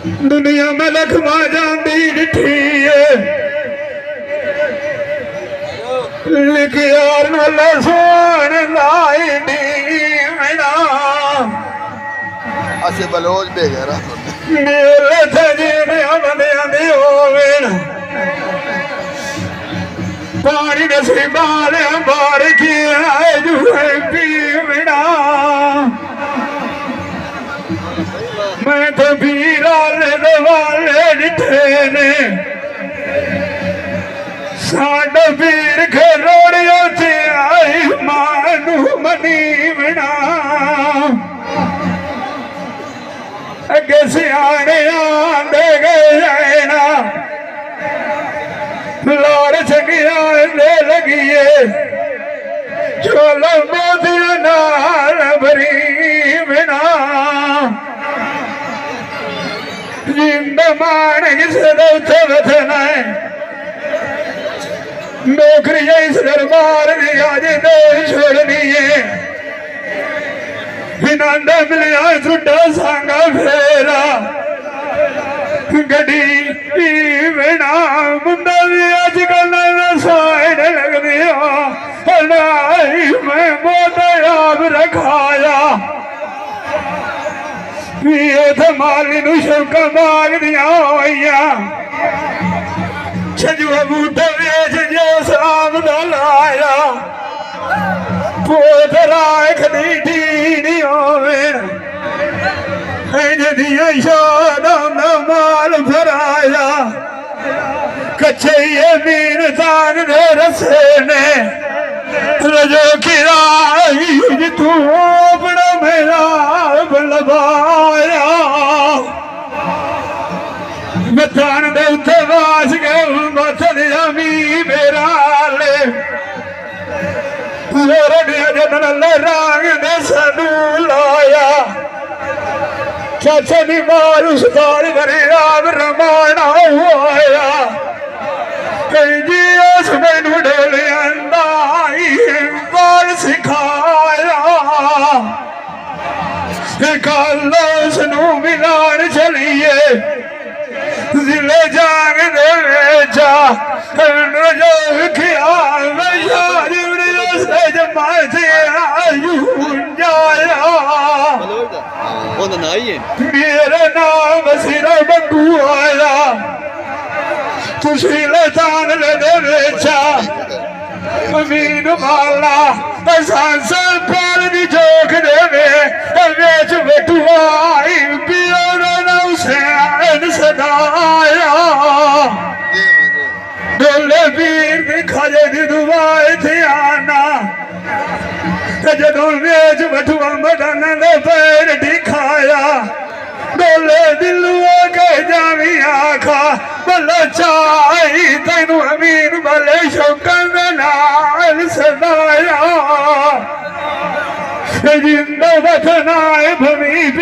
दुनिया में लखमा जाती डिठी है लिख यार न सोन लाई दी मैना असे बलोच बेगरा मेरे थजे ने हमने आंदे होवेन पानी नसीबाल बार की आए जुए पी मैना मैं तो पीरा ले दवाले डिठे ने साडा पीर खरोड़ियों ते आई मानू मनी बिना अगे सियाने आंदे गए ना लाड़ चंगिया ले लगिए चोला मोदिया नाल भरी बिना जिंद मान किसे दौथे वथना है नौकरी इस दरबार की आज नहीं छोड़नी है इनांदा मिलिया सुड्डा सांगा फेरा गड्डी बिना मुंडा भी अजकल साइड लगदी मैं बहुत आप रखाया माली नू शौका मांग दिया होइया छजुआ बूटा वेच जो साम दा लाया पोतरा खदी ढीनी होवे जदिया शादा ना माल फराया कच्चे ये मीन तान दे रसे ने रजो किराई तू अपना मेरा बलवाया मतान दे उत्ते वास गए मत दिया मी मेरा ले रड़िया जन ले राग दे सनू लाया चाचा दी मार उस बार भरे आब रमाना हुआ कहीं जी उस मैनू डोले अंदाई बाल सिखाया कल उसनू मिलान चलिए जिले जाग दे बेचा जो ख्याल में शादी से जमाते आयु जाया मेरा नाम सिरा बंगू आया तुसी लतान ले दे बेचा अमीन माला सांस पर दी जोक देवे बेच बटुआई पियो ना हुसैन सदाया डोले पीर दी खाजे दी दुआए थे आना जदों बेच बटुआ मदाना दे पैर दिखाया डोले दिलुआ के जावी आखा बल्ला चाई तेनू अमीन बले शौकन नाल सदाया जिंदा वतनाए भवी